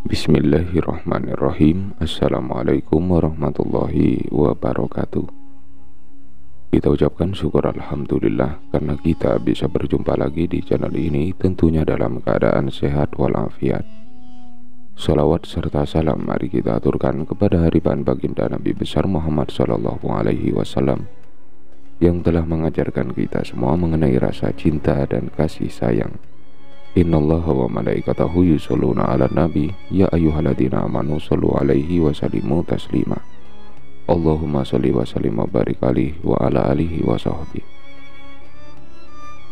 Bismillahirrahmanirrahim. Assalamualaikum warahmatullahi wabarakatuh. Kita ucapkan syukur Alhamdulillah karena kita bisa berjumpa lagi di channel ini, tentunya dalam keadaan sehat walafiat. Salawat serta salam mari kita aturkan kepada haripan baginda Nabi besar Muhammad SAW yang telah mengajarkan kita semua mengenai rasa cinta dan kasih sayang. Innallaha wa malaikatahu yusholluna ala nabi ya ayyuhalladzina amanu shollu alaihi wa sallimu taslima. Allahumma sholli wa sallim wa barik alaihi wa ala alihi wa sahbihi.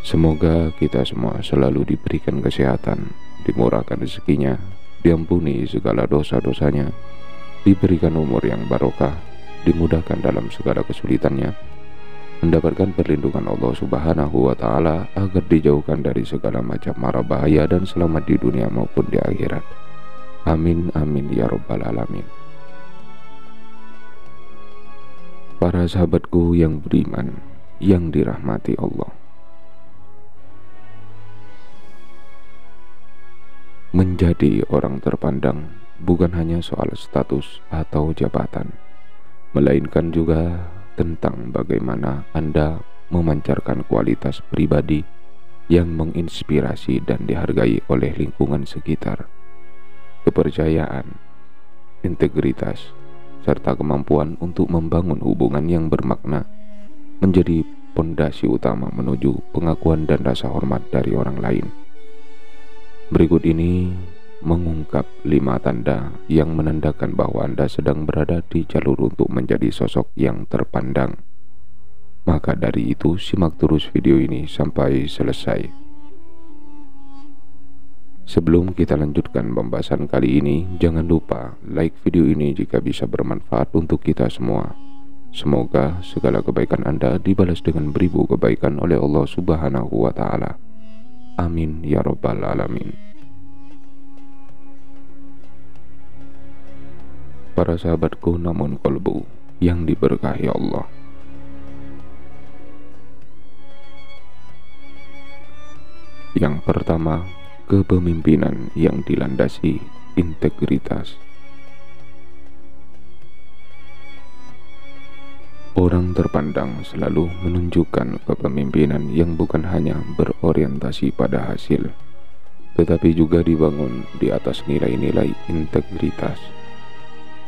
Semoga kita semua selalu diberikan kesehatan, dimurahkan rezekinya, diampuni segala dosa-dosanya, diberikan umur yang barokah, dimudahkan dalam segala kesulitannya, mendapatkan perlindungan Allah Subhanahu wa Ta'ala agar dijauhkan dari segala macam mara bahaya dan selamat di dunia maupun di akhirat. Amin amin ya rabbal alamin. Para sahabatku yang beriman, yang dirahmati Allah, menjadi orang terpandang bukan hanya soal status atau jabatan, melainkan juga tentang bagaimana Anda memancarkan kualitas pribadi yang menginspirasi dan dihargai oleh lingkungan sekitar. Kepercayaan, integritas, serta kemampuan untuk membangun hubungan yang bermakna menjadi pondasi utama menuju pengakuan dan rasa hormat dari orang lain. Berikut ini mengungkap 5 tanda yang menandakan bahwa Anda sedang berada di jalur untuk menjadi sosok yang terpandang. Maka dari itu simak terus video ini sampai selesai. Sebelum kita lanjutkan pembahasan kali ini, jangan lupa like video ini jika bisa bermanfaat untuk kita semua. Semoga segala kebaikan Anda dibalas dengan beribu kebaikan oleh Allah Subhanahu wa Ta'ala. Amin ya rabbal alamin. Para sahabatku namun kolbu yang diberkahi Allah, yang pertama, kepemimpinan yang dilandasi integritas. Orang terpandang selalu menunjukkan kepemimpinan yang bukan hanya berorientasi pada hasil, tetapi juga dibangun di atas nilai-nilai integritas.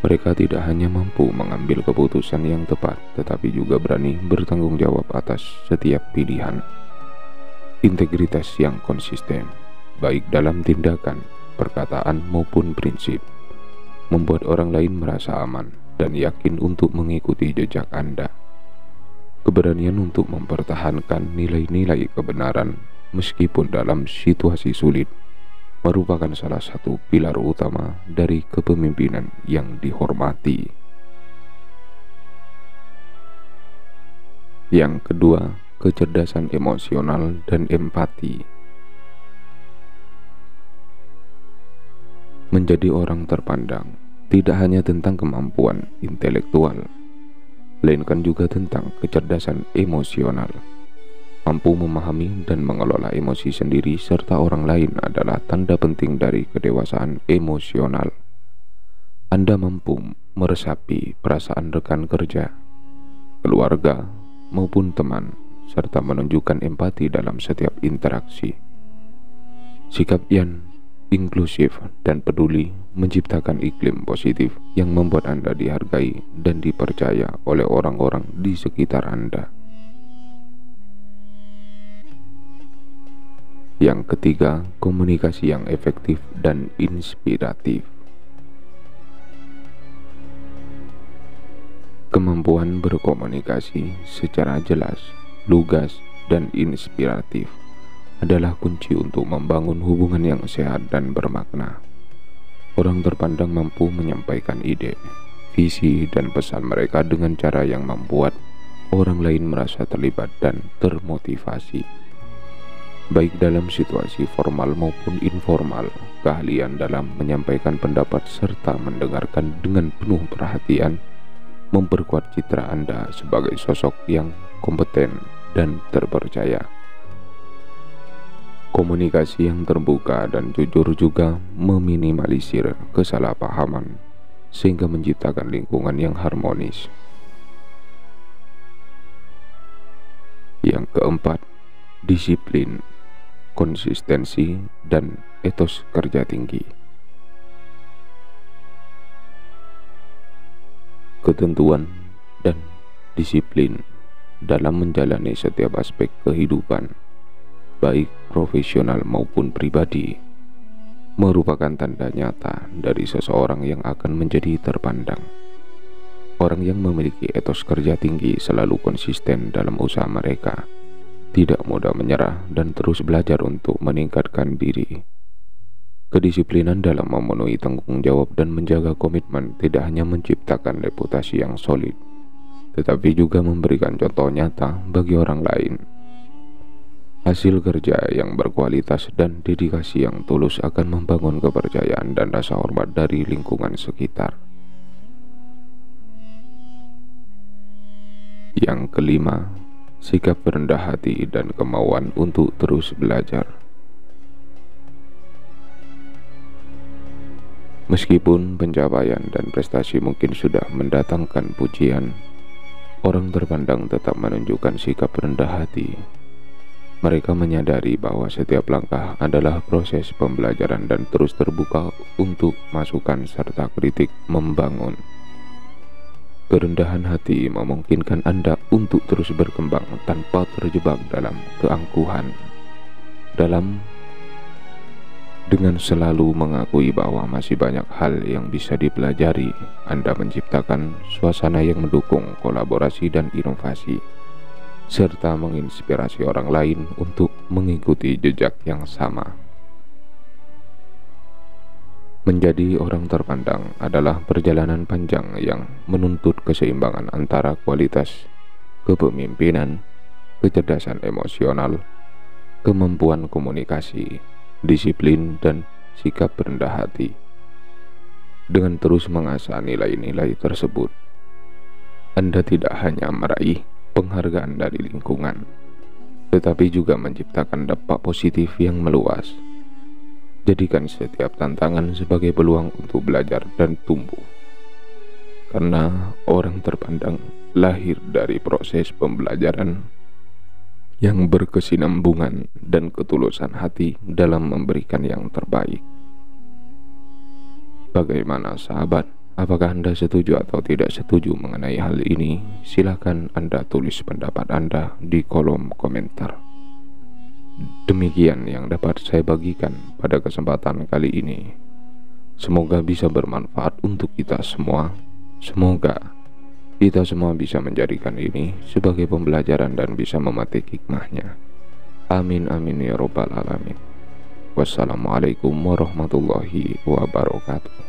Mereka tidak hanya mampu mengambil keputusan yang tepat, tetapi juga berani bertanggung jawab atas setiap pilihan. Integritas yang konsisten, baik dalam tindakan, perkataan maupun prinsip, membuat orang lain merasa aman dan yakin untuk mengikuti jejak Anda. Keberanian untuk mempertahankan nilai-nilai kebenaran meskipun dalam situasi sulit merupakan salah satu pilar utama dari kepemimpinan yang dihormati. Yang kedua, kecerdasan emosional dan empati. Menjadi orang terpandang tidak hanya tentang kemampuan intelektual, melainkan juga tentang kecerdasan emosional. Mampu memahami dan mengelola emosi sendiri serta orang lain adalah tanda penting dari kedewasaan emosional. Anda mampu meresapi perasaan rekan kerja, keluarga, maupun teman, serta menunjukkan empati dalam setiap interaksi. Sikap yang inklusif dan peduli menciptakan iklim positif yang membuat Anda dihargai dan dipercaya oleh orang-orang di sekitar Anda. Yang ketiga, komunikasi yang efektif dan inspiratif. Kemampuan berkomunikasi secara jelas, lugas, dan inspiratif adalah kunci untuk membangun hubungan yang sehat dan bermakna. Orang terpandang mampu menyampaikan ide, visi, dan pesan mereka dengan cara yang membuat orang lain merasa terlibat dan termotivasi. Baik dalam situasi formal maupun informal, keahlian dalam menyampaikan pendapat serta mendengarkan dengan penuh perhatian memperkuat citra Anda sebagai sosok yang kompeten dan terpercaya. Komunikasi yang terbuka dan jujur juga meminimalisir kesalahpahaman sehingga menciptakan lingkungan yang harmonis. Yang keempat, disiplin, konsistensi, dan etos kerja tinggi. Ketentuan dan disiplin dalam menjalani setiap aspek kehidupan, baik profesional maupun pribadi, merupakan tanda nyata dari seseorang yang akan menjadi terpandang. Orang yang memiliki etos kerja tinggi selalu konsisten dalam usaha mereka, tidak mudah menyerah dan terus belajar untuk meningkatkan diri. Kedisiplinan dalam memenuhi tanggung jawab dan menjaga komitmen tidak hanya menciptakan reputasi yang solid, tetapi juga memberikan contoh nyata bagi orang lain. Hasil kerja yang berkualitas dan dedikasi yang tulus akan membangun kepercayaan dan rasa hormat dari lingkungan sekitar. Yang kelima, sikap rendah hati dan kemauan untuk terus belajar. Meskipun pencapaian dan prestasi mungkin sudah mendatangkan pujian, orang terpandang tetap menunjukkan sikap rendah hati. Mereka menyadari bahwa setiap langkah adalah proses pembelajaran dan terus terbuka untuk masukan serta kritik membangun. Kerendahan hati memungkinkan Anda untuk terus berkembang tanpa terjebak dalam keangkuhan. Dengan selalu mengakui bahwa masih banyak hal yang bisa dipelajari, Anda menciptakan suasana yang mendukung kolaborasi dan inovasi, serta menginspirasi orang lain untuk mengikuti jejak yang sama. Menjadi orang terpandang adalah perjalanan panjang yang menuntut keseimbangan antara kualitas kepemimpinan, kecerdasan emosional, kemampuan komunikasi, disiplin, dan sikap rendah hati. Dengan terus mengasah nilai-nilai tersebut, Anda tidak hanya meraih penghargaan dari lingkungan, tetapi juga menciptakan dampak positif yang meluas. Jadikan setiap tantangan sebagai peluang untuk belajar dan tumbuh, karena orang terpandang lahir dari proses pembelajaran yang berkesinambungan dan ketulusan hati dalam memberikan yang terbaik. Bagaimana sahabat? Apakah Anda setuju atau tidak setuju mengenai hal ini? Silakan Anda tulis pendapat Anda di kolom komentar. Demikian yang dapat saya bagikan pada kesempatan kali ini. Semoga bisa bermanfaat untuk kita semua. Semoga kita semua bisa menjadikan ini sebagai pembelajaran dan bisa memetik hikmahnya. Amin amin ya robbal alamin. Wassalamualaikum warahmatullahi wabarakatuh.